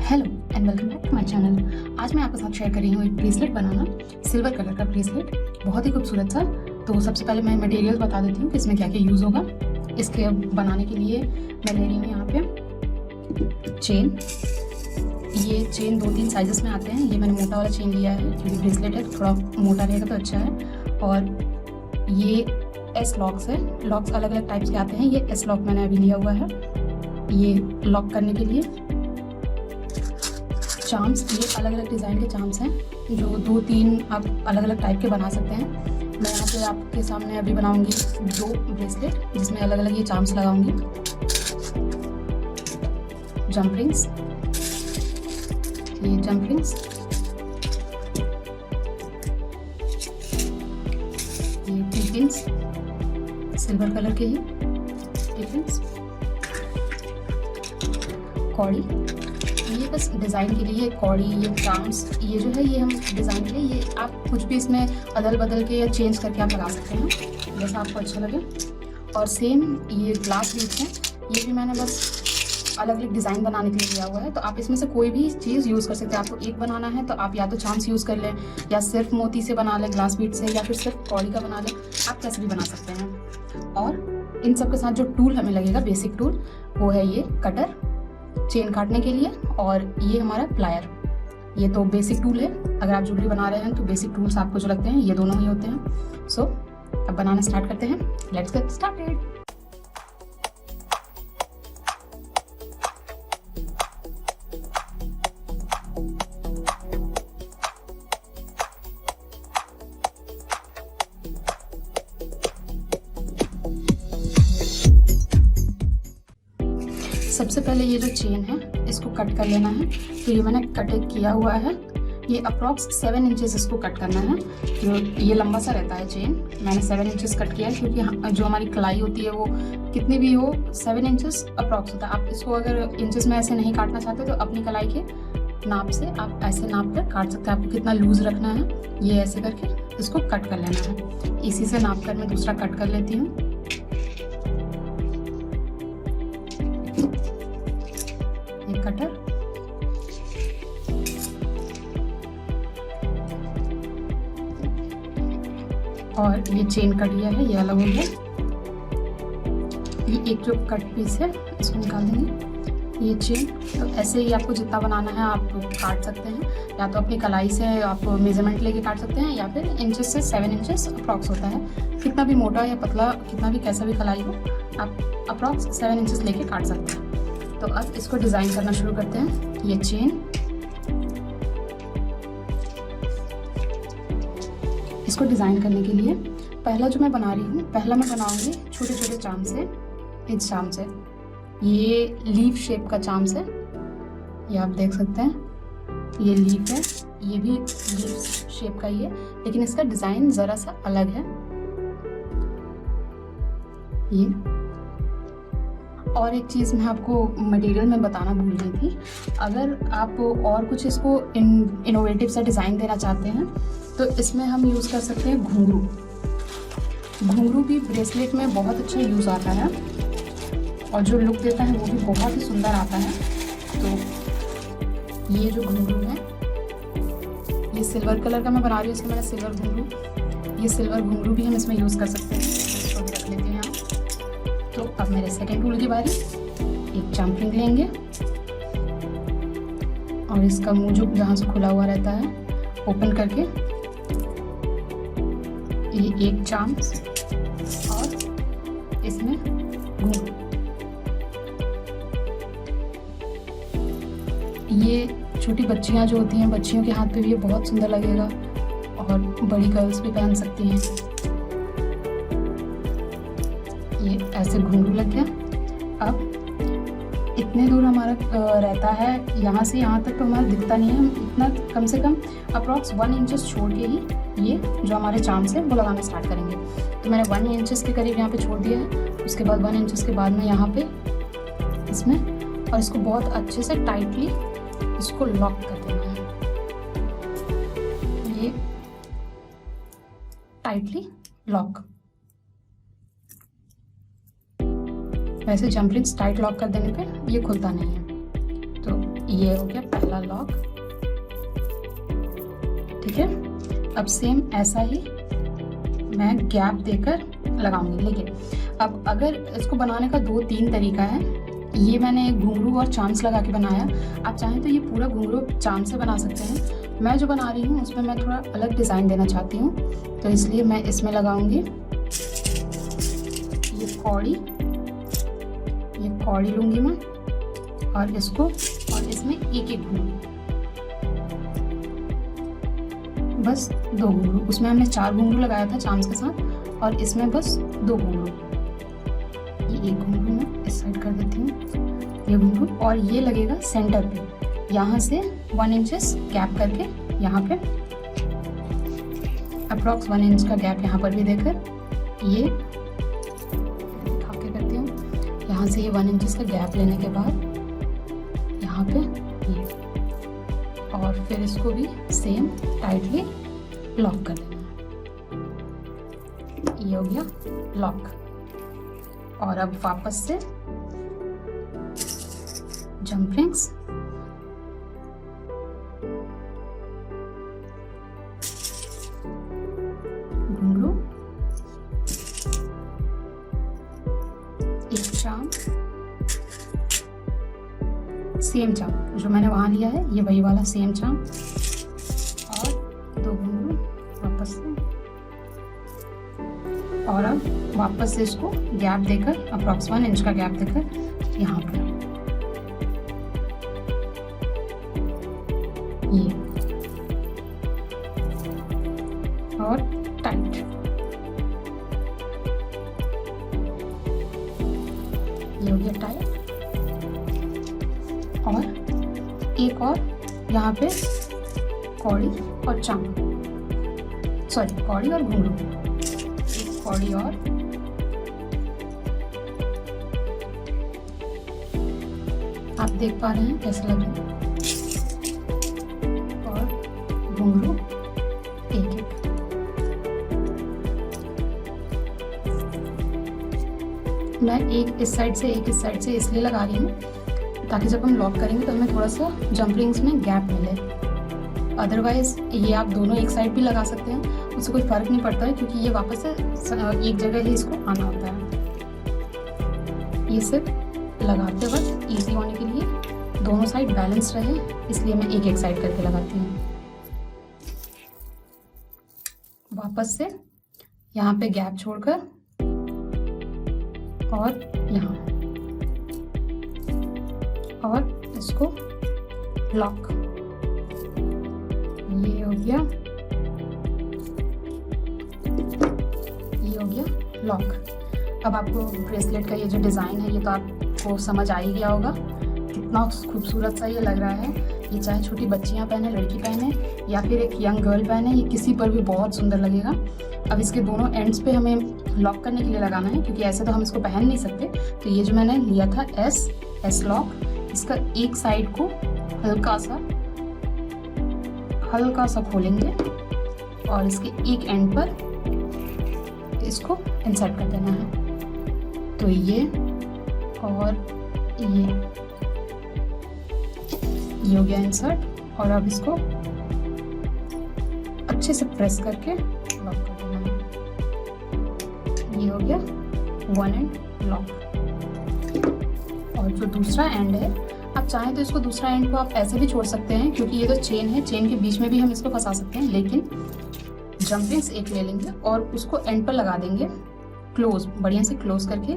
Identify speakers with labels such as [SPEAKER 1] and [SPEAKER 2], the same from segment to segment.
[SPEAKER 1] Hello and welcome back to my channel. आज मैं आपके साथ शेयर कर रही हूँ एक ब्रेसलेट बनाना, सिल्वर कलर का ब्रेसलेट, बहुत ही खूबसूरत सा। तो सबसे पहले मैं मटेरियल बता देती हूँ कि इसमें क्या क्या यूज़ होगा। इसके बनाने के लिए मैं ले रही हूँ यहाँ पे चेन। ये चेन 2-3 साइजेस में आते हैं। ये मैंने मोटा वाला चेन लिया है क्योंकि ब्रेसलेट है, थोड़ा मोटा रहेगा तो अच्छा है। और ये एस लॉक्स है, लॉक्स अलग अलग टाइप्स के आते हैं। ये एस लॉक मैंने अभी लिया हुआ है। ये लॉक करने के लिए चाम्स, ये अलग अलग डिज़ाइन के चाम्स हैं जो 2-3 आप अलग अलग टाइप के बना सकते हैं। मैं यहाँ पे आपके सामने अभी बनाऊंगी 2 ब्रेसलेट जिसमें अलग अलग ये चाम्स लगाऊंगी। जंप रिंग्स, ये जंप रिंग्स, ये टी पिन्स, सिल्वर कलर के ही टी पिन्स, कौड़ी, ये बस डिज़ाइन के लिए कौड़ी, ये चाम्स, ये जो है ये हम डिज़ाइन के लिए, ये आप कुछ भी इसमें अदल बदल के या चेंज करके आप लगा सकते हैं जैसा आपको अच्छा लगे। और सेम ये ग्लास बीड्स हैं, ये भी मैंने बस अलग अलग डिज़ाइन बनाने के लिए लिया हुआ है। तो आप इसमें से कोई भी चीज़ यूज़ कर सकते हैं। आपको एक बनाना है तो आप या तो चाम्स यूज़ कर लें, या सिर्फ मोती से बना लें ग्लास बीड से, या फिर सिर्फ कौड़ी का बना लें, आप कैसे भी बना सकते हैं। और इन सब के साथ जो टूल हमें लगेगा, बेसिक टूल, वो है ये कटर चेन काटने के लिए, और ये हमारा प्लायर। ये तो बेसिक टूल है। अगर आप ज्वेलरी बना रहे हैं तो बेसिक टूल्स आपको जो लगते हैं ये दोनों ही होते हैं। सो अब बनाना स्टार्ट करते हैं। Let's get started. सबसे पहले ये जो चेन है इसको कट कर लेना है। तो ये मैंने कट किया हुआ है। ये अप्रॉक्स 7 इंचेस इसको कट करना है। जो ये लंबा सा रहता है चेन, मैंने 7 इंचेस कट किया है क्योंकि जो हमारी कलाई होती है वो कितनी भी हो 7 इंचेस अप्रॉक्स होता है। आप इसको अगर इंचेस में ऐसे नहीं काटना चाहते तो अपनी कलाई के नाप से आप ऐसे नाप कर काट सकते हैं। आपको कितना लूज रखना है ये ऐसे करके इसको कट कर लेना है। इसी से नाप कर मैं दूसरा कट कर लेती हूँ। कटर और ये चेन कट गया है, ये अलग हो गया। ये एक जो कट पीस है इसको निकाल देंगे। ये चेन तो ऐसे ही आपको जितना बनाना है आप काट सकते हैं, या तो अपनी कलाई से आप मेजरमेंट लेके काट सकते हैं, या फिर इंचेस से 7 इंचेस अप्रॉक्स होता है। कितना भी मोटा या पतला, कितना भी कैसा भी कलाई हो, आप अप्रॉक्स 7 इंचेस लेके काट सकते हैं। तो अब इसको डिज़ाइन करना शुरू करते हैं। ये चेन, इसको डिज़ाइन करने के लिए पहला जो मैं बना रही हूँ, पहला मैं बनाऊंगी छोटे छोटे चाम से। इस चाम से, ये लीफ शेप का चाम्स है, ये आप देख सकते हैं। ये लीफ है, ये भी लीफ शेप का ही है, लेकिन इसका डिज़ाइन ज़रा सा अलग है। ये और एक चीज़ मैं आपको मटेरियल में बताना भूल गई थी। अगर आप और कुछ इसको इनोवेटिव सा डिज़ाइन देना चाहते हैं तो इसमें हम यूज़ कर सकते हैं घुंघरू। घुंघरू भी ब्रेसलेट में बहुत अच्छा यूज़ आता है और जो लुक देता है वो भी बहुत ही सुंदर आता है। तो ये जो घुंघरू है, ये सिल्वर कलर का मैं बना रही हूँ, इसमें मैंने सिल्वर घुंघरू, ये सिल्वर घुंघरू भी हम इसमें यूज़ कर सकते हैं। इसको भी रख लेते हैं। तो अब मेरे सेकेंड टूल की बारी। एक जंप रिंग लेंगे और इसका मुंह जो जहाँ से खुला हुआ रहता है ओपन करके ये एक चाम्स और इसमें घुंघरू। ये छोटी बच्चियाँ जो होती हैं, बच्चियों के हाथ पे भी ये बहुत सुंदर लगेगा और बड़ी गर्ल्स भी पहन सकती हैं। ये ऐसे घुंघरू लग गया। अब इतने दूर हमारा रहता है, यहाँ से यहाँ तक तो हमारा दिखता नहीं है। हम इतना कम से कम अप्रॉक्स 1 इंचेस छोड़ के ही ये जो हमारे चाम्स है वो लगाना स्टार्ट करेंगे। तो मैंने 1 इंचेस के करीब यहाँ पे छोड़ दिया है। उसके बाद 1 इंचेस के बाद में यहाँ पे इसमें, और इसको बहुत अच्छे से टाइटली इसको लॉक कर देना है। ये टाइटली लॉक। वैसे जंप रिंग्स टाइट लॉक कर देने पे ये खुलता नहीं है। तो ये हो गया पहला लॉक। ठीक है, अब सेम ऐसा ही मैं गैप देकर लगाऊंगी। लेकिन अब अगर इसको बनाने का 2-3 तरीका है। ये मैंने एक घुंघरू और चांस लगा के बनाया। आप चाहें तो ये पूरा घुंघरू चांस से बना सकते हैं। मैं जो बना रही हूँ उसमें मैं थोड़ा अलग डिज़ाइन देना चाहती हूँ, तो इसलिए मैं इसमें लगाऊंगी ये कौड़ी लूँगी मैं, और इसको, और इसमें एक एक घुंघरू, बस 2 घुंघरू। उसमें हमने 4 घुंघरू लगाया था चांस के साथ, और इसमें बस 2 घुंघरू। ये एक घुंघरू मैं इस साइड कर देती हूँ, ये घुंघरू, और ये लगेगा सेंटर पे। यहाँ से 1 इंचेस गैप करके यहाँ पे अप्रॉक्स 1 इंच का गैप यहाँ पर भी देकर ये दिखा के करती हूँ। यहाँ से ये 1 इंचेस का गैप लेने के बाद यहाँ पे ये, और फिर इसको भी सेम टाइटली लॉक कर देना। ये हो गया लॉक। और अब वापस से जंप रिंग्स, घुंघरू, एक चाम, सेम चाम जो मैंने वहां लिया है, ये वही वाला सेम चाम, और 2 घुंघरू वापस से, और अब वापस से इसको गैप देकर अप्रॉक्स 1 इंच का गैप देकर यहाँ पर ये, और टाइट। ये हो गया टाइट। और एक और यहाँ पे कौड़ी और चाम, सॉरी कौड़ी और घुंघरू, एक कौड़ी और आप देख पा रहे हैं कैसे लग रहा है, और घुंघरू एक एक। मैं एक इस साइड से एक इस साइड से इसलिए लगा रही हूँ ताकि जब हम लॉक करेंगे तो हमें थोड़ा सा जंप रिंग्स में गैप मिले। अदरवाइज ये आप दोनों एक साइड भी लगा सकते हैं, उससे कोई फर्क नहीं पड़ता है, क्योंकि ये वापस से एक जगह ही इसको आना होता है। ये सिर्फ लगाते वक्त इजी होने के लिए, दोनों साइड बैलेंस रहे, इसलिए मैं एक एक साइड करके लगाती हूँ। वापस से यहाँ पे गैप छोड़कर, और यहाँ, और इसको लॉक। ये हो गया, ये हो गया लॉक। अब आपको ब्रेसलेट का ये जो डिज़ाइन है ये तो आपको समझ आ ही गया होगा कितना खूबसूरत सा ये लग रहा है। ये चाहे छोटी बच्चियां पहने, लड़की पहने, या फिर एक यंग गर्ल पहने, ये किसी पर भी बहुत सुंदर लगेगा। अब इसके दोनों एंड्स पे हमें लॉक करने के लिए लगाना है, क्योंकि ऐसे तो हम इसको पहन नहीं सकते। तो ये जो मैंने लिया था एस लॉक, इसका एक साइड को हल्का सा खोलेंगे, और इसके एक एंड पर इसको इंसर्ट कर देना है। तो ये और ये हो गया इंसर्ट, और अब इसको अच्छे से प्रेस करके लॉक कर देना है। ये हो गया 1 एंड लॉक। और जो दूसरा एंड है, आप चाहें तो इसको दूसरा एंड को आप ऐसे भी छोड़ सकते हैं, क्योंकि ये तो चेन है, चेन के बीच में भी हम इसको फंसा सकते हैं। लेकिन जंप रिंग्स एक ले लेंगे और उसको एंड पर लगा देंगे, क्लोज, बढ़िया से क्लोज करके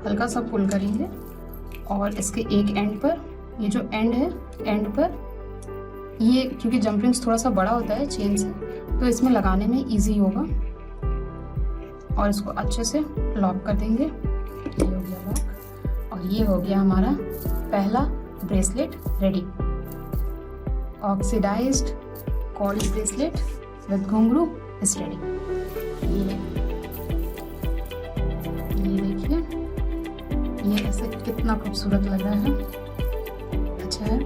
[SPEAKER 1] हल्का सा पुल करेंगे, और इसके एक एंड पर, ये जो एंड है, एंड पर ये, क्योंकि जंप रिंग्स थोड़ा सा बड़ा होता है चेन से, तो इसमें लगाने में इजी होगा, और इसको अच्छे से लॉक कर देंगे। ये हो गया लॉक, और ये हो गया हमारा पहला ब्रेसलेट रेडी। ऑक्सीडाइज्ड कॉर्डी ब्रेसलेट विद घुंघरू इज रेडी। ये देखिए, ये ऐसे कितना खूबसूरत लग रहा है, अच्छा है।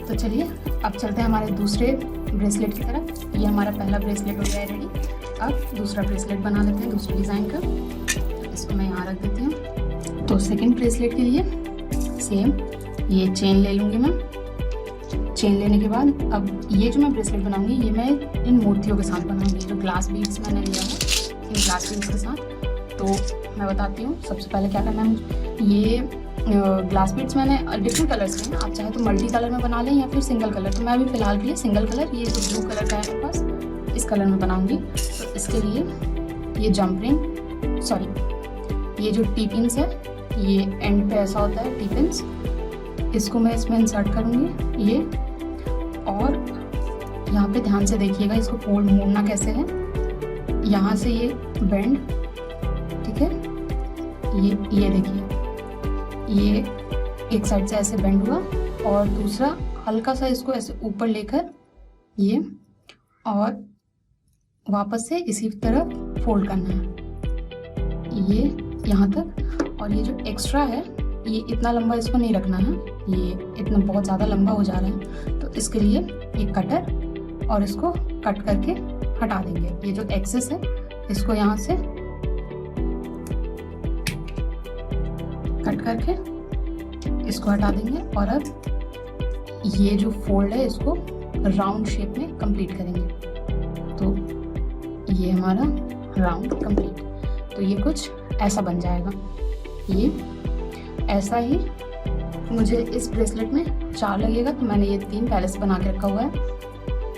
[SPEAKER 1] तो चलिए अब चलते हैं हमारे दूसरे ब्रेसलेट की तरफ। ये हमारा पहला ब्रेसलेट हो गया है रेडी। अब दूसरा ब्रेसलेट बना लेते हैं दूसरे डिज़ाइन का। तो इसको मैं यहाँ रख देती हूँ। तो सेकंड ब्रेसलेट के लिए सेम ये चेन ले लूँगी मैं। चेन लेने के बाद अब ये जो मैं ब्रेसलेट बनाऊंगी ये मैं इन मोतियों के साथ बनाऊंगी। जो ग्लास बीड्स मैंने लिया है इन ग्लास बीड्स के साथ, तो मैं बताती हूँ सबसे पहले क्या करना है मुझे। ये ग्लास बीड्स मैंने डिफरेंट कलर्स के हैं, आप चाहे तो मल्टी कलर में बना लें या फिर सिंगल कलर। तो मैं अभी फ़िलहाल के लिए सिंगल कलर, ये जो ब्लू कलर का है मेरे पास, इस कलर में बनाऊंगी। तो इसके लिए ये ये जो टी पिन्स है, ये एंड पे ऐसा होता है टी पिन्स, इसको मैं इसमें इंसर्ट करूँगी ये। और यहाँ पे ध्यान से देखिएगा, इसको फोल्ड मोड़ना कैसे है। यहाँ से ये बेंड, ठीक है, ये देखिए, ये एक साइड से ऐसे बेंड हुआ और दूसरा हल्का सा इसको ऐसे ऊपर लेकर ये, और वापस से इसी तरह फोल्ड करना है ये यहाँ तक। और ये जो एक्स्ट्रा है ये इतना लंबा इसको नहीं रखना है, ये इतना बहुत ज़्यादा लंबा हो जा रहा है। तो इसके लिए एक कटर और इसको कट करके हटा देंगे। ये जो एक्सेस है इसको यहाँ से कट करके इसको हटा देंगे। और अब ये जो फोल्ड है इसको राउंड शेप में कंप्लीट करेंगे। तो ये हमारा राउंड कंप्लीट, तो ये कुछ ऐसा बन जाएगा। ये ऐसा ही मुझे इस ब्रेसलेट में 4 लगेगा, तो मैंने ये 3 पहले से बना के रखा हुआ है।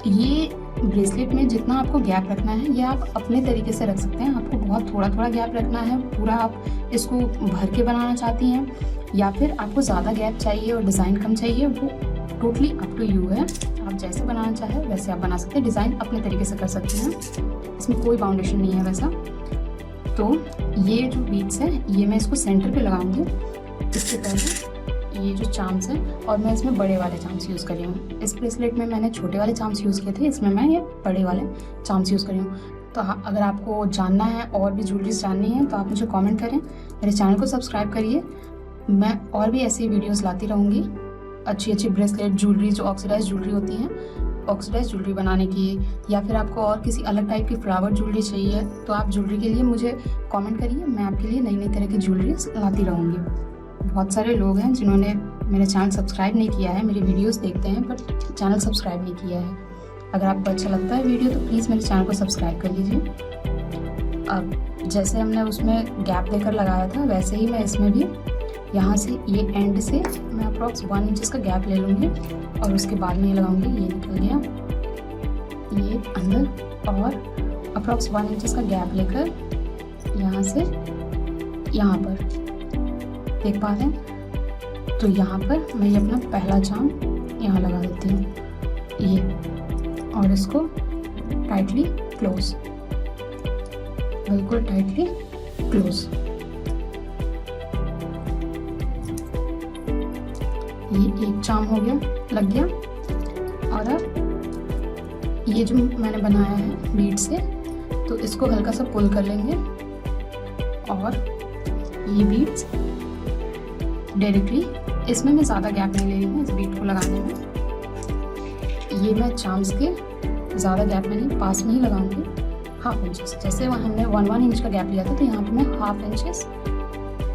[SPEAKER 1] ये ब्रेसलेट में जितना आपको गैप रखना है ये आप अपने तरीके से रख सकते हैं। आपको बहुत थोड़ा थोड़ा गैप रखना है, पूरा आप इसको भर के बनाना चाहती हैं, या फिर आपको ज़्यादा गैप चाहिए और डिज़ाइन कम चाहिए, वो टोटली अप टू यू है। आप जैसे बनाना चाहें वैसे आप बना सकते हैं, डिज़ाइन अपने तरीके से कर सकते हैं, इसमें कोई बाउंडेशन नहीं है वैसा। तो ये जो बीड्स है ये मैं इसको सेंटर पे लगाऊंगी। इससे पहले ये जो चाम्स है, और मैं इसमें बड़े वाले चाम्स यूज़ कर रही हूँ। इस ब्रेसलेट में मैंने छोटे वाले चाम्स यूज़ किए थे, इसमें मैं ये बड़े वाले चाम्स यूज़ कर रही हूँ। तो अगर आपको जानना है और भी ज्वेलरीज जाननी है तो आप मुझे कमेंट करें, मेरे चैनल को सब्सक्राइब करिए। मैं और भी ऐसी वीडियोस लाती रहूँगी, अच्छी अच्छी ब्रेसलेट ज्वेलरी जो ऑक्सीडाइज ज्वेलरी होती हैं, ऑक्सीडाइज ज्वेलरी बनाने की, या फिर आपको और किसी अलग टाइप की फ्लावर ज्वेलरी चाहिए तो आप ज्वेलरी के लिए मुझे कमेंट करिए, मैं आपके लिए नई नई तरह की ज्वेलरीज लाती रहूँगी। बहुत सारे लोग हैं जिन्होंने मेरा चैनल सब्सक्राइब नहीं किया है, मेरी वीडियोस देखते हैं बट चैनल सब्सक्राइब नहीं किया है। अगर आपको अच्छा लगता है वीडियो तो प्लीज़ मेरे चैनल को सब्सक्राइब कर लीजिए। अब जैसे हमने उसमें गैप देकर लगाया था वैसे ही मैं इसमें भी यहाँ से ये एंड से मैं अप्रॉक्स 1 इंच का गैप ले लूँगी और उसके बाद में ये लगाऊंगी। ये निकल गया ये अंदर, और अप्रॉक्स 1 इंच का गैप लेकर यहाँ से यहाँ पर देख पा रहे हैं। तो यहाँ पर मैं ये अपना पहला चाम यहाँ लगा देती हूँ ये, और इसको टाइटली क्लोज, बिल्कुल टाइटली क्लोज। ये एक चाम हो गया, लग गया। और अब ये जो मैंने बनाया है बीड से, तो इसको हल्का सा पुल कर लेंगे और ये बीड्स डायरेक्टली, इसमें मैं ज़्यादा गैप नहीं ले रही हूँ इस बीड को लगाने में। ये मैं चाम्स के ज़्यादा गैप में नहीं, पास में ही लगाऊंगी, 1/2 इंच। जैसे वहाँ हमने 1 इंच का गैप लिया था तो यहाँ पे मैं 1/2 इंच,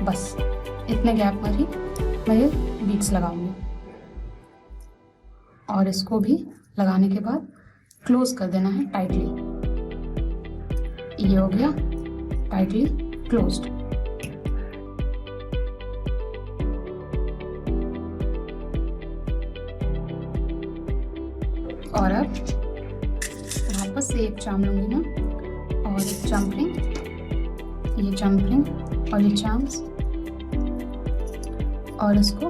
[SPEAKER 1] बस इतने गैप पर ही मैं ये बीड्स लगाऊंगी। और इसको भी लगाने के बाद क्लोज कर देना है टाइटली। ये हो गया टाइटली क्लोज्ड। और अब वापस से एक चाम लूँगी मैं, और एक जंपलिंग, ये जंपलिंग और ये चाम्स, और इसको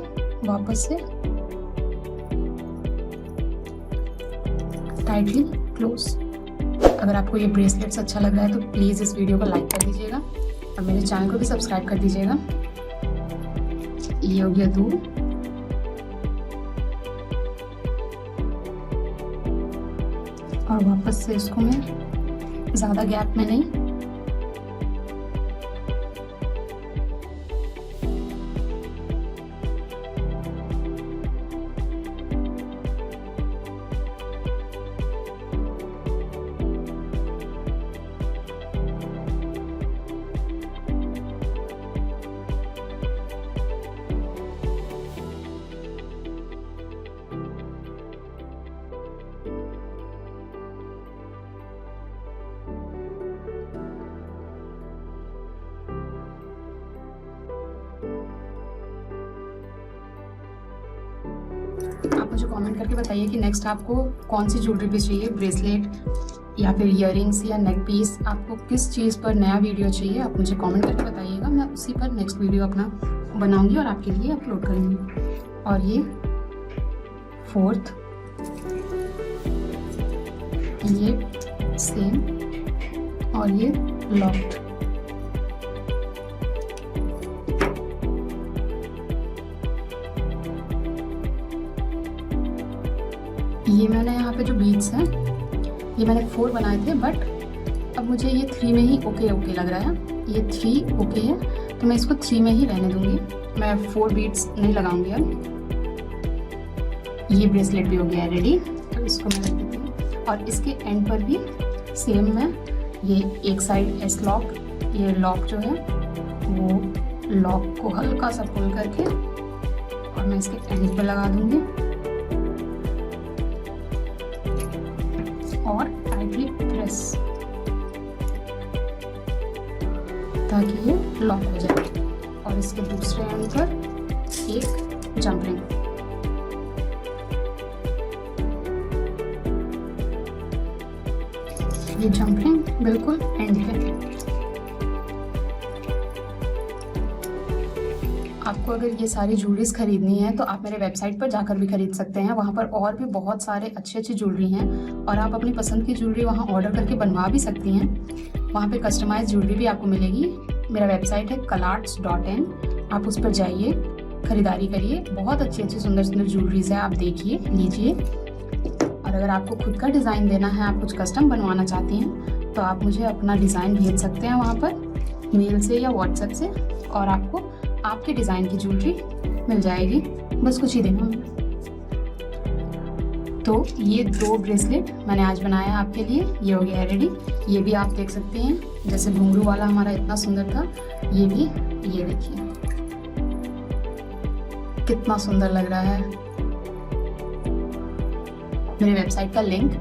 [SPEAKER 1] वापस से टाइटली क्लोज। अगर आपको ये ब्रेसलेट्स अच्छा लग रहा है तो प्लीज़ इस वीडियो को लाइक कर दीजिएगा और मेरे चैनल को भी सब्सक्राइब कर दीजिएगा। ये हो गया 2, और वापस से इसको मैं ज़्यादा गैप में नहीं, आप मुझे कमेंट करके बताइए कि नेक्स्ट आपको कौन सी ज्वेलरी पीस चाहिए, ब्रेसलेट या फिर ईयरिंग्स या नेक पीस, आपको किस चीज़ पर नया वीडियो चाहिए आप मुझे कमेंट करके बताइएगा। मैं उसी पर नेक्स्ट वीडियो अपना बनाऊंगी और आपके लिए अपलोड करूँगी। और ये 4th, ये सेम, और ये लॉक्ड। ये मैंने यहाँ पे जो बीड्स हैं ये मैंने 4 बनाए थे, बट अब मुझे ये 3 में ही ओके लग रहा है। ये 3 ओके है तो मैं इसको 3 में ही रहने दूंगी, मैं 4 बीड्स नहीं लगाऊंगी अब। ये ब्रेसलेट भी हो गया है रेडी, तो इसको मैं रख देती हूँ। और इसके एंड पर भी सेम मैं ये एक साइड एस लॉक, ये लॉक जो है वो लॉक को हल्का सा पुल करके और मैं इसके एंड पर लगा दूंगी और टाइटली प्रेस ताकि ये लॉक हो जाए। और इसके दूसरे एंड पर एक जंप रिंग। ये जंप रिंग बिल्कुल एंड पे। आपको अगर ये सारी ज्वेलरीज खरीदनी है तो आप मेरे वेबसाइट पर जाकर भी खरीद सकते हैं। वहाँ पर और भी बहुत सारे अच्छी ज्वेलरी हैं और आप अपनी पसंद की ज्वेलरी वहाँ ऑर्डर करके बनवा भी सकती हैं। वहाँ पे कस्टमाइज ज्वेलरी भी आपको मिलेगी। मेरा वेबसाइट है kalarts.in, आप उस पर जाइए, खरीदारी करिए। बहुत अच्छी सुंदर ज्वेलरीज है, आप देखिए, लीजिए। और अगर आपको खुद का डिज़ाइन देना है, आप कुछ कस्टम बनवाना चाहती हैं तो आप मुझे अपना डिज़ाइन भेज सकते हैं वहाँ पर मेल से या व्हाट्सएप से, और आपको आपके डिज़ाइन की ज्वेलरी मिल जाएगी बस कुछ ही दिनों में। तो ये 2 ब्रेसलेट मैंने आज बनाया आपके लिए, ये हो गया है रेडी। ये भी आप देख सकते हैं, जैसे घुंघरू वाला हमारा इतना सुंदर था, ये भी, ये देखिए कितना सुंदर लग रहा है। मेरे वेबसाइट का लिंक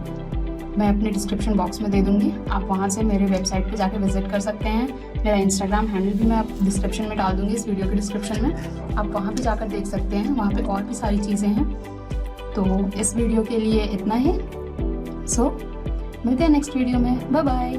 [SPEAKER 1] मैं अपने डिस्क्रिप्शन बॉक्स में दे दूंगी, आप वहाँ से मेरे वेबसाइट पे जाके विजिट कर सकते हैं। मेरा इंस्टाग्राम हैंडल भी मैं डिस्क्रिप्शन में डाल दूंगी, इस वीडियो के डिस्क्रिप्शन में, आप वहाँ पे जाकर देख सकते हैं। वहाँ पे और भी सारी चीज़ें हैं। तो इस वीडियो के लिए इतना ही। सो मिलते हैं नेक्स्ट वीडियो में, बाय बाय।